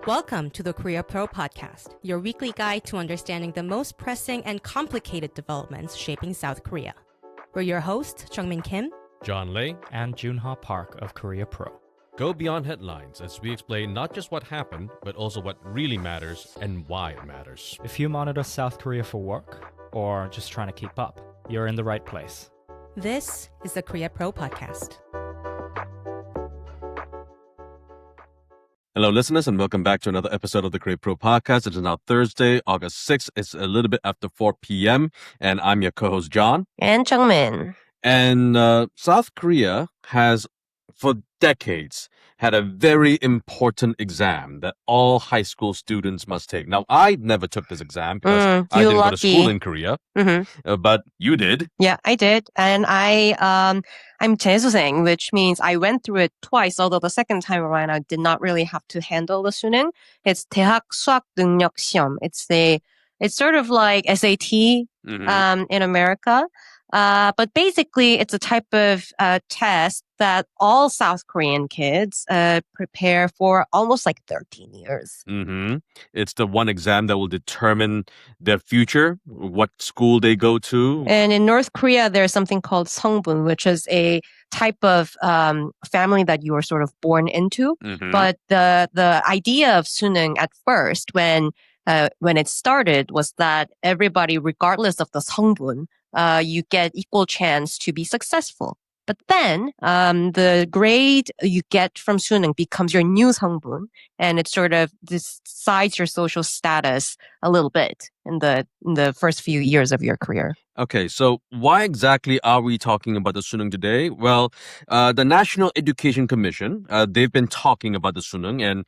Welcome to the Korea Pro Podcast, your weekly guide to understanding the most pressing and complicated developments shaping South Korea. We're your hosts, Jeongmin Kim, John Lee, and Junha Park of Korea Pro. Go beyond headlines as we explain not just what happened, but also what really matters and why it matters. If you monitor South Korea for work or just trying to keep up, you're in the right place. This is the Korea Pro Podcast. Hello, listeners, and welcome back to another episode of the Korea Pro Podcast. It is now Thursday, August 6th. It's a little bit after 4 p.m., and I'm your co-host, John. And Jeongmin. And South Korea has, for decades, had a very important exam that all high school students must take. Now, I never took this exam because I didn't go to school in Korea, but you did. Yeah, I did. And I'm 재수생, which means I went through it twice, although the second time around I did not really have to handle the 수능. It's 대학 수학 능력 시험. It's sort of like SAT in America. But basically, it's a type of test that all South Korean kids prepare for almost like 13 years. It's the one exam that will determine their future, what school they go to. And in North Korea, there's something called 성분, which is a type of family that you are sort of born into. But the idea of 수능 at first, when it started, was that everybody, regardless of the 성분, you get equal chance to be successful. But then the grade you get from 수능 becomes your new 성분, and it sort of decides your social status a little bit in the first few years of your career. Okay, so why exactly are we talking about the 수능 today? Well, the National Education Commission, they've been talking about the 수능, and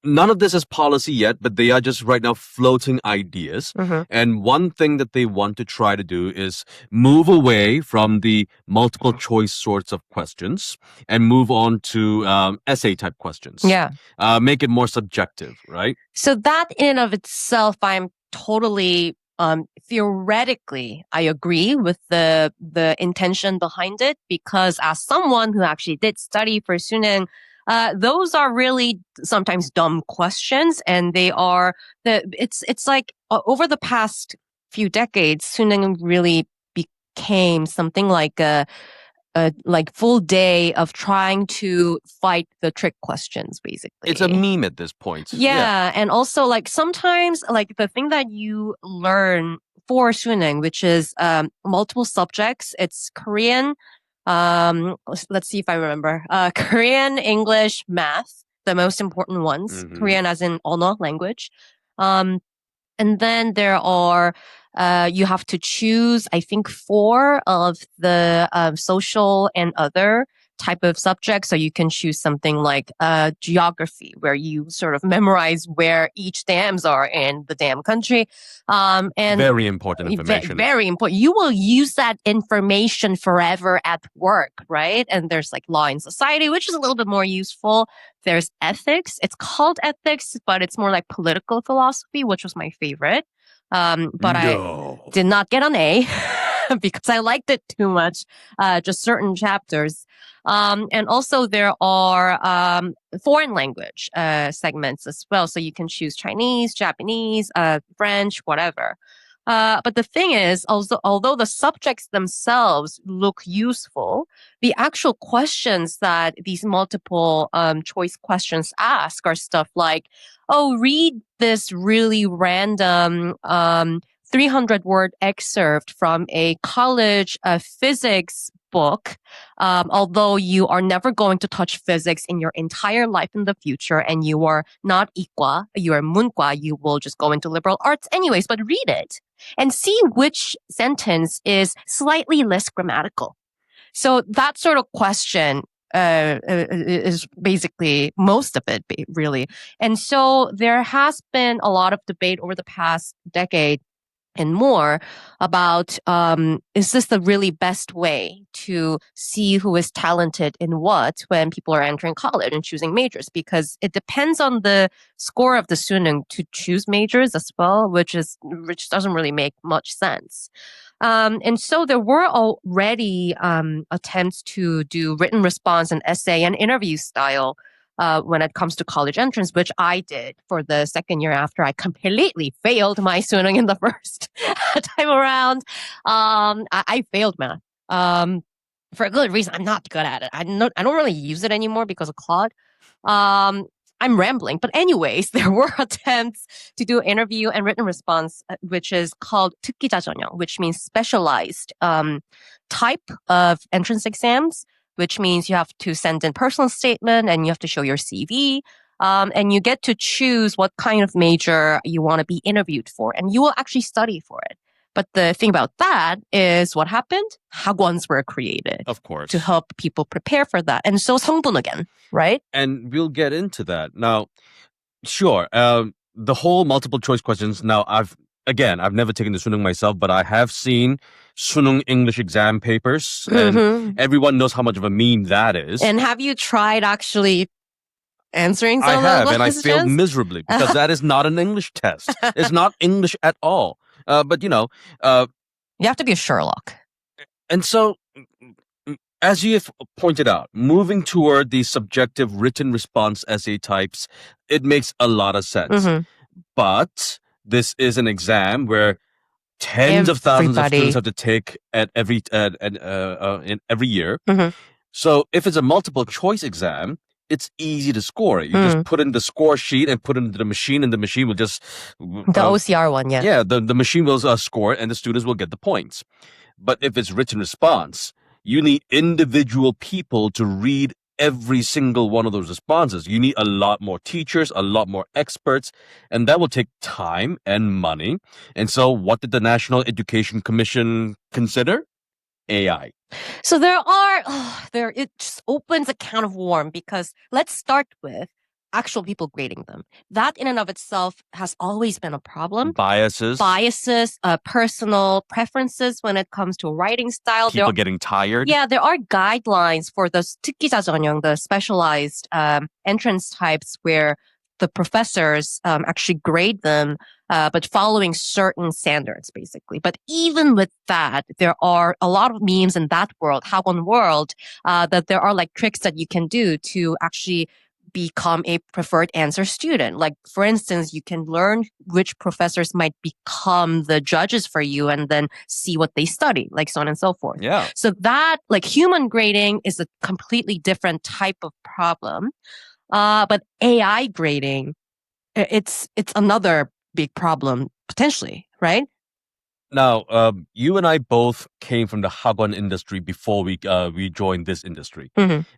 none of this is policy yet, but they are just right now floating ideas. And one thing that they want to try to do is move away from the multiple choice sorts of questions and move on to essay type questions. Yeah. Make it more subjective, right? So that in and of itself, I'm totally theoretically, I agree with the intention behind it, because as someone who actually did study for 수능, those are really sometimes dumb questions, and it's like over the past few decades, 수능 really became something like a full day of trying to fight the trick questions, basically. It's a meme at this point. Yeah. And also like sometimes like the thing that you learn for 수능, which is multiple subjects, it's Korean, let's see if I remember. Korean, English, math, the most important ones. Korean as in 언어, language. And then there are, you have to choose, I think, 4 of the social and other type of subjects. So you can choose something like geography, where you sort of memorize where each dams are in the damn country. And very important information. Very important. You will use that information forever at work, right? And there's like law and society, which is a little bit more useful. There's ethics. It's called ethics, but it's more like political philosophy, which was my favorite. But I did not get an A because I liked it too much, just certain chapters. And also there are foreign language segments as well. So you can choose Chinese, Japanese, French, whatever. But the thing is, although the subjects themselves look useful, the actual questions that these multiple choice questions ask are stuff like, read this really random 300-word excerpt from a college physics book, although you are never going to touch physics in your entire life in the future, and you are not 이과, you are 문과, you will just go into liberal arts anyways, but read it and see which sentence is slightly less grammatical. So that sort of question is basically most of it, really. And so there has been a lot of debate over the past decade and more about, is this the really best way to see who is talented in what when people are entering college and choosing majors? Because it depends on the score of the 수능 to choose majors as well, which doesn't really make much sense. And so there were already attempts to do written response and essay and interview style when it comes to college entrance, which I did for the second year after I completely failed my Sunung in the first time around. I failed math. For a good reason. I'm not good at it. I don't really use it anymore because of Claude. I'm rambling. But anyways, there were attempts to do interview and written response, which is called 특기자 전형, which means specialized type of entrance exams, which means you have to send in personal statement and you have to show your CV. And you get to choose what kind of major you want to be interviewed for, and you will actually study for it. But the thing about that is what happened? 학원s were created. Of course. To help people prepare for that. And so 성분 again, right? And we'll get into that. Now, sure, the whole multiple choice questions. Now, I've never taken the Sunung myself, but I have seen Sunung English exam papers, and everyone knows how much of a meme that is. And have you tried actually answering some I of the have, and I questions? failed miserably because that is not an English test. It's not English at all. But you have to be a Sherlock. And so, as you have pointed out, moving toward the subjective written response essay types, it makes a lot of sense. But this is an exam where tens of thousands of students have to take in every year. So if it's a multiple choice exam, it's easy to score. You just put in the score sheet and put it into the machine, and the machine will just... The OCR one, yeah. Yeah, the machine will score it, and the students will get the points. But if it's written response, you need individual people to read every single one of those responses. You need a lot more teachers, a lot more experts, and that will take time and money. And so what did the National Education Commission consider? AI. So it just opens a can of worms, because let's start with actual people grading them. That in and of itself has always been a problem. Biases, personal preferences when it comes to writing style. People getting tired. Yeah, there are guidelines for the 특기자 전형, the specialized entrance types, where the professors actually grade them, but following certain standards, basically. But even with that, there are a lot of memes in that world, 학원 world, that there are like tricks that you can do to actually become a preferred answer student. Like, for instance, you can learn which professors might become the judges for you and then see what they study, like so on and so forth. Yeah. So that, like, human grading is a completely different type of problem. But AI grading, it's another big problem, potentially, right? Now, you and I both came from the 학원 industry before we joined this industry.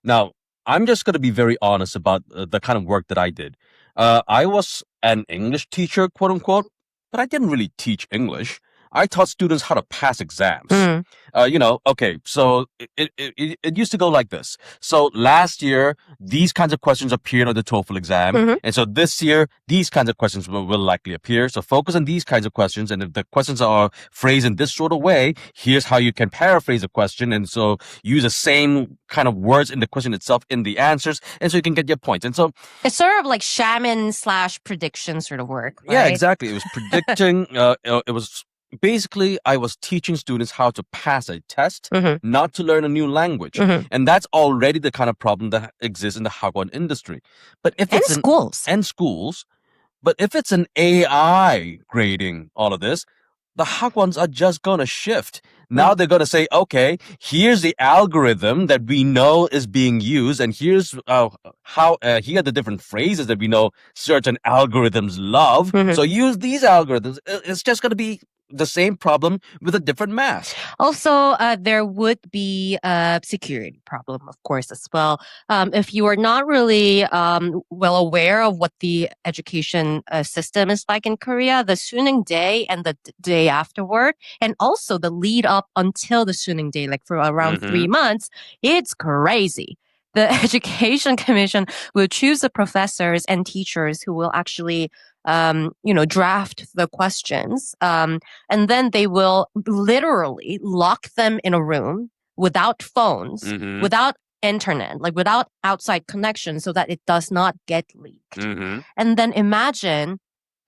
Now, I'm just going to be very honest about the kind of work that I did. I was an English teacher, quote unquote, but I didn't really teach English. I taught students how to pass exams. Okay, so it used to go like this. So last year, these kinds of questions appeared on the TOEFL exam. And so this year, these kinds of questions will likely appear. So focus on these kinds of questions. And if the questions are phrased in this sort of way, here's how you can paraphrase a question. And so use the same kind of words in the question itself in the answers. And so you can get your points. And so it's sort of like shaman/prediction sort of work, right? Yeah, exactly. It was predicting. It was... Basically, I was teaching students how to pass a test, not to learn a new language. And that's already the kind of problem that exists in the 학원 industry. But if it's schools. But if it's an AI grading all of this, the 학원s are just going to shift. Now they're going to say, okay, here's the algorithm that we know is being used, and here's here are the different phrases that we know certain algorithms love. So use these algorithms. It's just going to be the same problem with a different mask. Also, there would be a security problem, of course, as well. If you are not really well aware of what the education system is like in Korea, the Suning day and the day afterward, and also the lead up until the Suning day, like for around 3 months, it's crazy. The Education Commission will choose the professors and teachers who will actually draft the questions. And then they will literally lock them in a room without phones, without internet, like without outside connection, so that it does not get leaked. And then imagine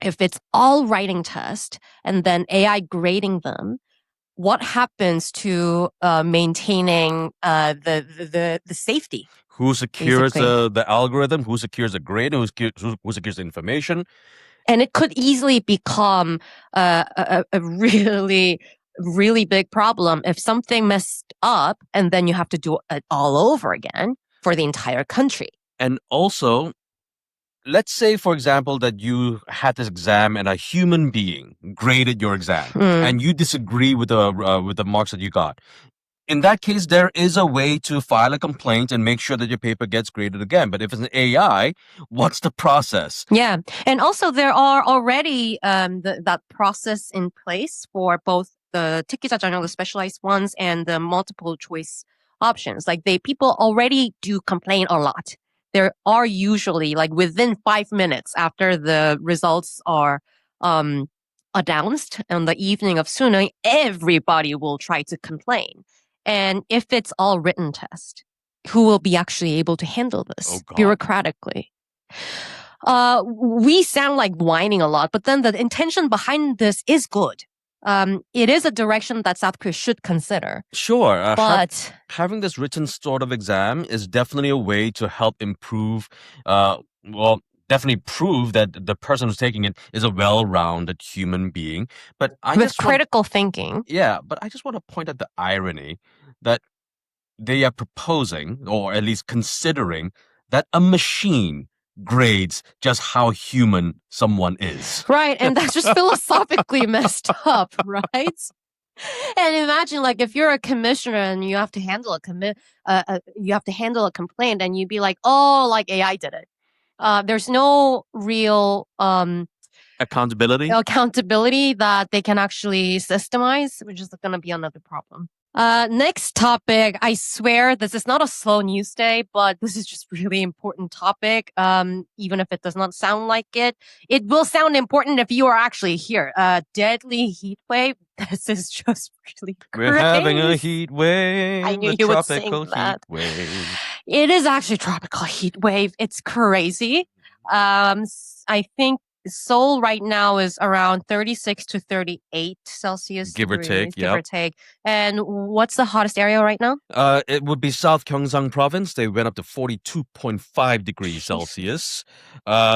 if it's all writing test and then AI grading them. What happens to maintaining the safety? Who secures Basically. the algorithm? Who secures the grade? Who secures the information? And it could easily become a really, really big problem if something messed up and then you have to do it all over again for the entire country. And also, let's say, for example, that you had this exam and a human being graded your exam, and you disagree with the marks that you got. In that case, there is a way to file a complaint and make sure that your paper gets graded again. But if it's an AI, what's the process? Yeah. And also there are already that process in place for both the 특기자전형, the specialized ones, and the multiple choice options. Like people already do complain a lot. There are usually like within 5 minutes after the results are announced on the evening of Suneung, everybody will try to complain. And if it's all written test, who will be actually able to handle this Oh, God. bureaucratically? We sound like whining a lot, but then the intention behind this is good. It is a direction that South Korea should consider. Sure. But Having this written sort of exam is definitely a way to help improve, definitely prove that the person who's taking it is a well-rounded human being. But with critical thinking. Yeah, but I just want to point out the irony that they are proposing, or at least considering, that a machine grades just how human someone is. Right, and that's just philosophically messed up, right? And imagine, like, if you're a commissioner and you have to handle a complaint, and you'd be like, "Oh, like AI did it." There's no real accountability that they can actually systemize, which is going to be another problem. Next topic. I swear this is not a slow news day, but this is just really important topic. Even if it does not sound like it, it will sound important if you are actually here. Deadly heat wave. This is just really crazy. We're having a heat wave. I knew you would sing that. Heat wave. It is actually tropical heat wave. It's crazy. I think Seoul right now is around 36 to 38 Celsius. Give or take, Give or take. And what's the hottest area right now? It would be South Gyeongsang province. They went up to 42.5 degrees Celsius.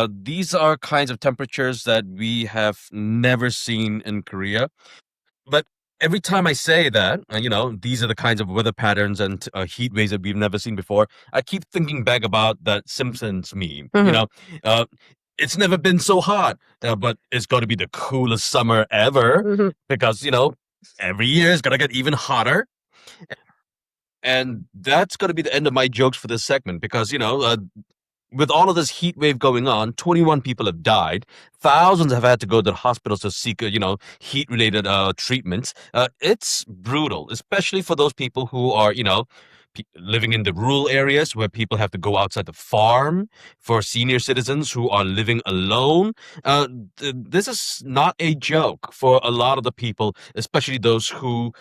These are kinds of temperatures that we have never seen in Korea. But every time I say that, these are the kinds of weather patterns and heat waves that we've never seen before, I keep thinking back about that Simpsons meme. It's never been so hot, but it's going to be the coolest summer ever because, every year it's going to get even hotter. And that's going to be the end of my jokes for this segment because, with all of this heat wave going on, 21 people have died. Thousands have had to go to the hospitals to seek, heat-related treatments. It's brutal, especially for those people who are, living in the rural areas where people have to go outside the farm, for senior citizens who are living alone. This is not a joke for a lot of the people, especially those who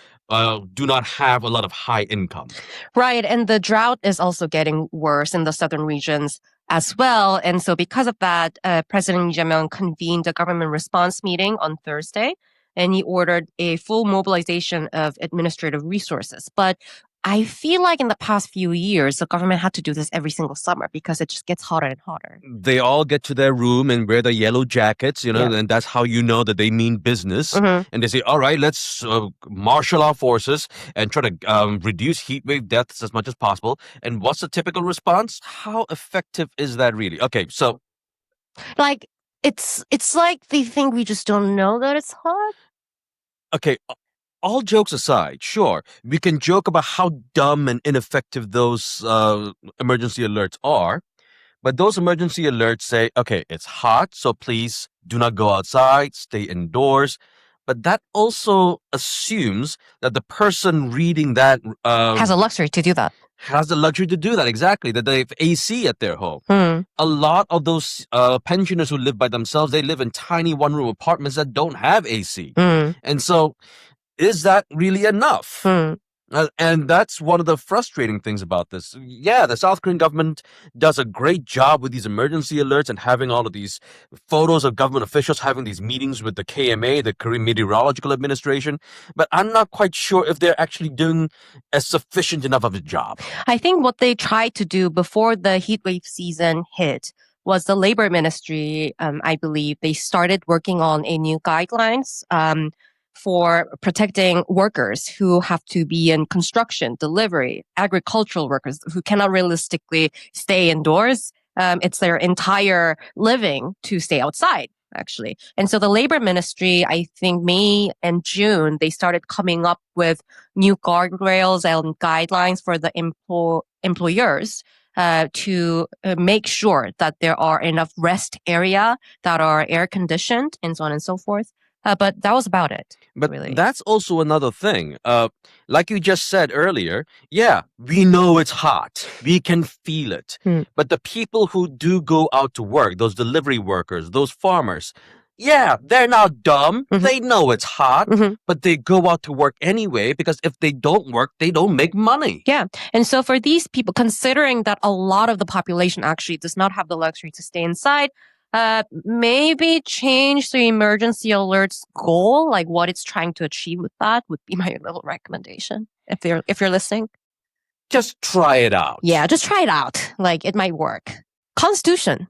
do not have a lot of high income. Right. And the drought is also getting worse in the southern regions as well. And so because of that, President Lee Jae Myung convened a government response meeting on Thursday, and he ordered a full mobilization of administrative resources. But I feel like in the past few years, the government had to do this every single summer because it just gets hotter and hotter. They all get to their room and wear the yellow jackets, and that's how you know that they mean business. And they say, all right, let's marshal our forces and try to reduce heat wave deaths as much as possible. And what's the typical response? How effective is that really? Okay, so... Like, it's like they think we just don't know that it's hot. Okay, all jokes aside, sure, we can joke about how dumb and ineffective those emergency alerts are, but those emergency alerts say, okay, it's hot, so please do not go outside, stay indoors. But that also assumes that the person reading that has a luxury to do that. Has the luxury to do that, exactly, that they have AC at their home. A lot of those pensioners who live by themselves, they live in tiny one-room apartments that don't have AC. And so... is that really enough? And that's one of the frustrating things about this. Yeah, the South Korean government does a great job with these emergency alerts and having all of these photos of government officials having these meetings with the KMA, the Korean Meteorological Administration. But I'm not quite sure if they're actually doing a sufficient enough of a job. I think what they tried to do before the heat wave season hit was the labor ministry, I believe, they started working on a new guidelines for protecting workers who have to be in construction, delivery, agricultural workers who cannot realistically stay indoors. It's their entire living to stay outside, actually. And so the labor ministry, I think May and June, they started coming up with new guardrails and guidelines for the employers to make sure that there are enough rest area that are air conditioned and so on and so forth. But that was about it. But really. that's also another thing. Like you just said earlier, yeah, we know it's hot. We can feel it. But the people who do go out to work, those delivery workers, those farmers, yeah, they're not dumb. They know it's hot, but they go out to work anyway because if they don't work, they don't make money. Yeah. And so for these people, considering that a lot of the population actually does not have the luxury to stay inside, maybe change the emergency alerts goal, like what it's trying to achieve with that would be my little recommendation. If you're listening. Just try it out. Yeah, just try it out. Like it might work. Constitution.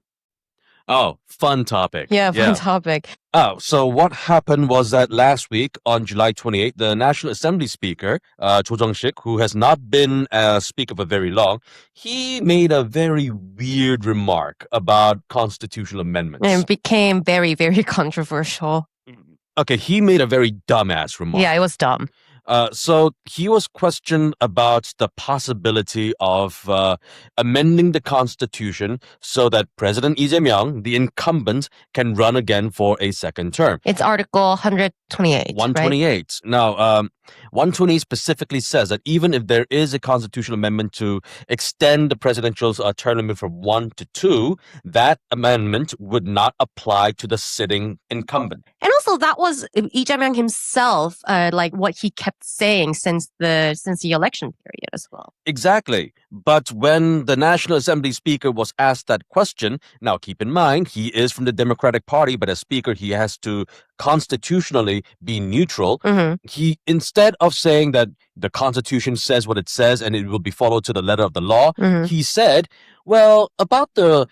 Oh, fun topic. Yeah, fun topic. Oh, so what happened was that last week on July 28th, the National Assembly Speaker, Cho Jung-sik, who has not been a speaker for very long, he made a very weird remark about constitutional amendments. And it became very, very controversial. Okay, he made a very dumbass remark. Yeah, it was dumb. So he was questioned about the possibility of amending the constitution so that President Lee Jae Myung, the incumbent, can run again for a second term. It's Article 128. 128. Right? Now, 128 specifically says that even if there is a constitutional amendment to extend the presidential term limit from 1 to 2, that amendment would not apply to the sitting incumbent. And also, that was Lee Jae Myung himself, like what he kept saying since the election period as well. Exactly. But when the National Assembly Speaker was asked that question, now keep in mind, he is from the Democratic Party, but as Speaker, he has to constitutionally be neutral. He, instead of saying that the Constitution says what it says and it will be followed to the letter of the law, he said, well, about the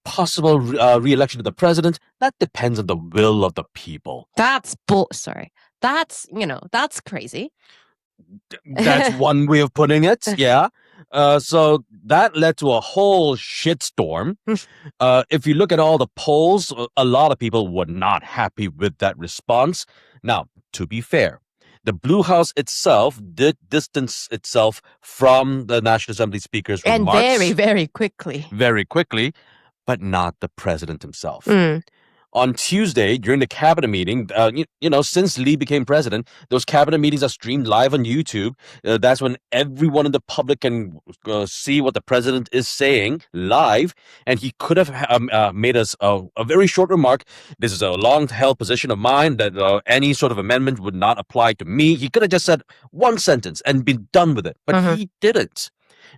possible re-election of the president, that depends on the will of the people. That's that's crazy. That's one way of putting it, yeah. So that led to a whole shitstorm. If you look at all the polls, a lot of people were not happy with that response. Now, to be fair, the Blue House itself did distance itself from the National Assembly Speaker's remarks. And very, very quickly. Very quickly, but not the president himself. On Tuesday, during the cabinet meeting, since Lee became president, those cabinet meetings are streamed live on YouTube. That's when everyone in the public can see what the president is saying live. And he could have made us a very short remark. This is a long-held position of mine that any sort of amendment would not apply to me. He could have just said one sentence and been done with it. But he didn't.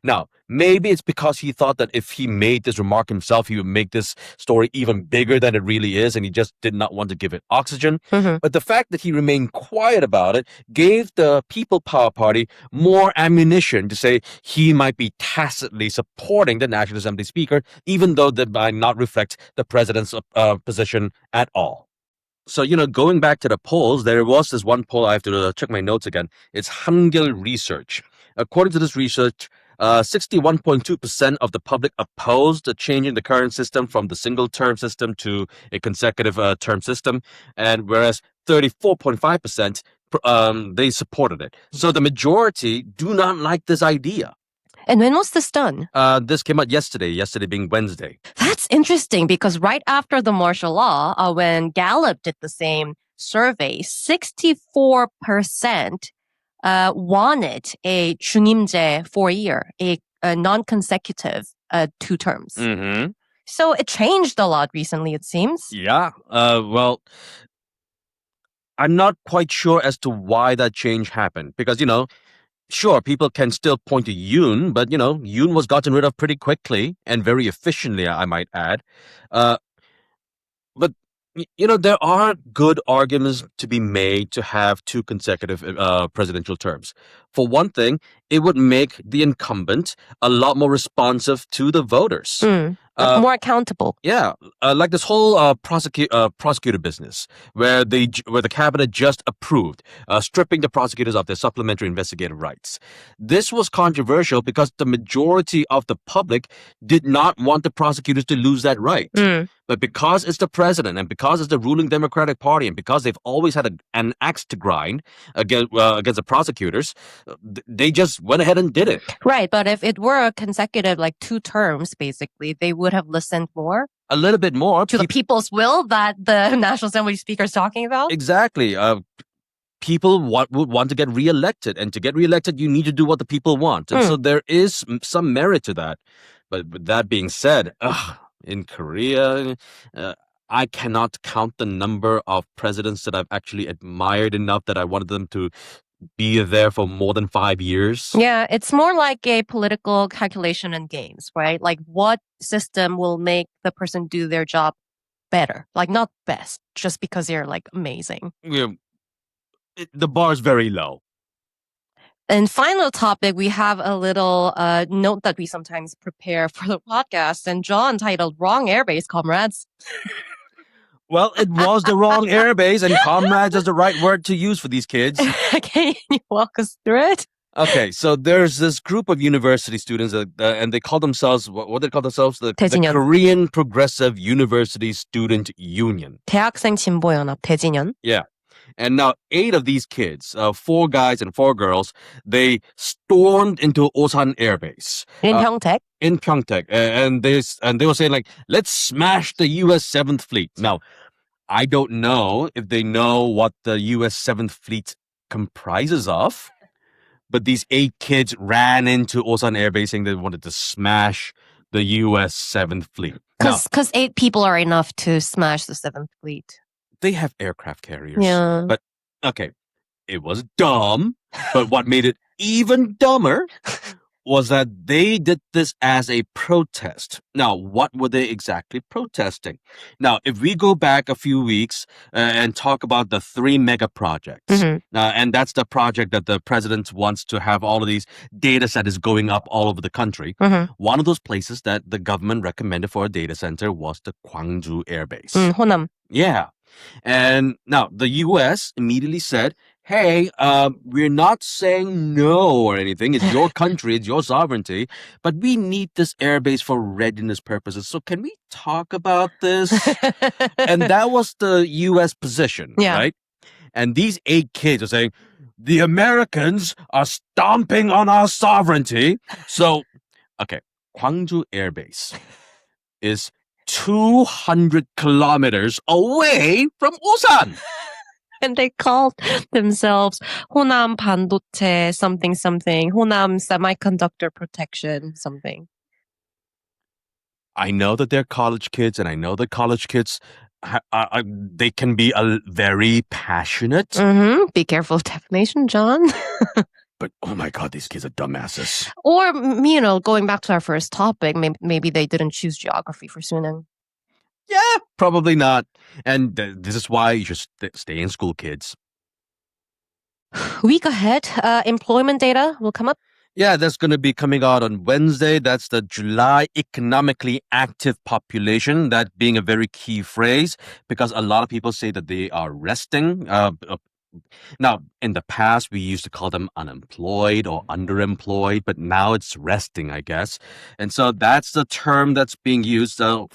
Now, maybe it's because he thought that if he made this remark himself, he would make this story even bigger than it really is, and he just did not want to give it oxygen. But the fact that he remained quiet about it gave the People Power Party more ammunition to say he might be tacitly supporting the National Assembly Speaker, even though that might not reflect the president's position at all. So, going back to the polls, there was this one poll, I have to check my notes again. It's Hangul Research. According to this research, 61.2% of the public opposed changing the current system from the single-term system to a consecutive term system, and whereas 34.5% they supported it. So the majority do not like this idea. And when was this done? This came out yesterday being Wednesday. That's interesting because right after the martial law, when Gallup did the same survey, 64% wanted a 중임제 for a year, a non-consecutive 2 terms. So it changed a lot recently, it seems. Yeah. Well, I'm not quite sure as to why that change happened because, Sure, people can still point to Yoon, but Yoon was gotten rid of pretty quickly and very efficiently, I might add. Uh, but there are good arguments to be made to have two consecutive presidential terms. For one thing, it would make the incumbent a lot more responsive to the voters. More accountable. Yeah, like this whole prosecutor business, where the cabinet just approved stripping the prosecutors of their supplementary investigative rights. This was controversial because the majority of the public did not want the prosecutors to lose that right. But because it's the president, and because it's the ruling Democratic Party, and because they've always had an axe to grind against the prosecutors, they just went ahead and did it. Right, but if it were a consecutive, like 2 terms, basically, they would have listened more. A little bit more. To the people's will that the National Assembly Speaker is talking about? Exactly. People would want to get reelected, and to get reelected, you need to do what the people want. And so there is some merit to that. But with that being said, in Korea, I cannot count the number of presidents that I've actually admired enough that I wanted them to be there for more than 5 years. Yeah, it's more like a political calculation and games, right? Like what system will make the person do their job better? Like not best, just because they're like amazing. Yeah, the bar is very low. And final topic, we have a little note that we sometimes prepare for the podcast, and John titled "Wrong Air Base, Comrades." Well, it was the wrong airbase, and comrades is the right word to use for these kids. Can you walk us through it? Okay, so there's this group of university students, and they call themselves, what they call themselves? The Korean Progressive University Student Union. 대학생 진보연합, 대진연. Yeah. And now 8 of these kids, 4 guys and 4 girls, they stormed into Osan Air Base. In Pyeongtaek? In Pyeongtaek. And they were saying, like, let's smash the U.S. 7th Fleet. Now, I don't know if they know what the U.S. 7th Fleet comprises of, but these 8 kids ran into Osan Air Base saying they wanted to smash the U.S. 7th Fleet. Because 8 people are enough to smash the 7th Fleet. They have aircraft carriers. Yeah. But, okay, it was dumb, but what made it even dumber was that they did this as a protest. Now, what were they exactly protesting? Now, if we go back a few weeks and talk about the 3 mega projects, and that's the project that the president wants to have all of these data centers going up all over the country. One of those places that the government recommended for a data center was the Gwangju Air Base. Honam. Yeah. And now the U.S. immediately said, hey, we're not saying no or anything. It's your country, it's your sovereignty, but we need this airbase for readiness purposes. So can we talk about this? And that was the U.S. position, right? And these 8 kids are saying, the Americans are stomping on our sovereignty. So, okay, Gwangju Air Base is 200 kilometers away from Osan. And they called themselves Honam 반도체 something something, Honam semiconductor protection something. I know that they're college kids, and I know that college kids, they can be very passionate. Be careful of defamation, John. But, oh my God, these kids are dumbasses. Or, going back to our first topic, maybe they didn't choose geography for Sunang. Yeah, probably not. And this is why you should stay in school, kids. Week ahead, employment data will come up. Yeah, that's going to be coming out on Wednesday. That's the July economically active population, that being a very key phrase, because a lot of people say that they are resting. Now, in the past, we used to call them unemployed or underemployed, but now it's resting, I guess. And so that's the term that's being used. So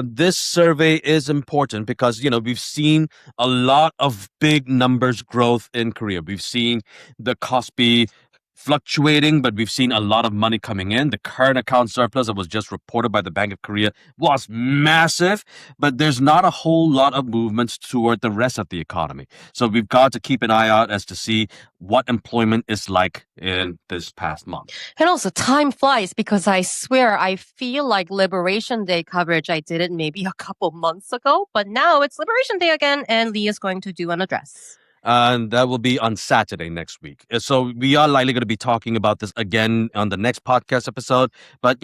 this survey is important because, we've seen a lot of big numbers growth in Korea. We've seen the Kospi fluctuating, but we've seen a lot of money coming in. The current account surplus that was just reported by the Bank of Korea was massive, but there's not a whole lot of movements toward the rest of the economy. So we've got to keep an eye out as to see what employment is like in this past month. And also time flies, because I swear I feel like Liberation Day coverage, I did it maybe a couple months ago, but now it's Liberation Day again and Lee is going to do an address. And that will be on Saturday next week. So we are likely going to be talking about this again on the next podcast episode. But,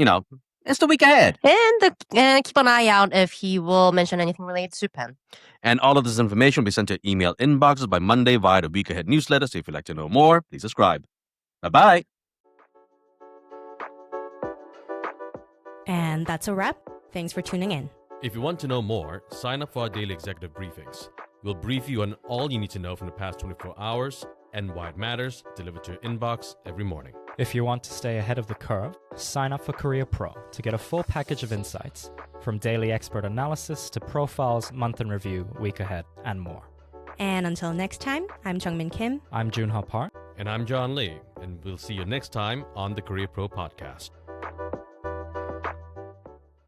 it's the week ahead. And keep an eye out if he will mention anything related to Pen. And all of this information will be sent to your email inboxes by Monday via the Week Ahead newsletter. So if you'd like to know more, please subscribe. Bye-bye. And that's a wrap. Thanks for tuning in. If you want to know more, sign up for our daily executive briefings. We'll brief you on all you need to know from the past 24 hours and why it matters, delivered to your inbox every morning. If you want to stay ahead of the curve, sign up for Korea Pro to get a full package of insights, from daily expert analysis to profiles, month in review, week ahead, and more. And until next time, I'm Jeongmin Kim. I'm Junho Park. And I'm John Lee, and we'll see you next time on the Korea Pro Podcast.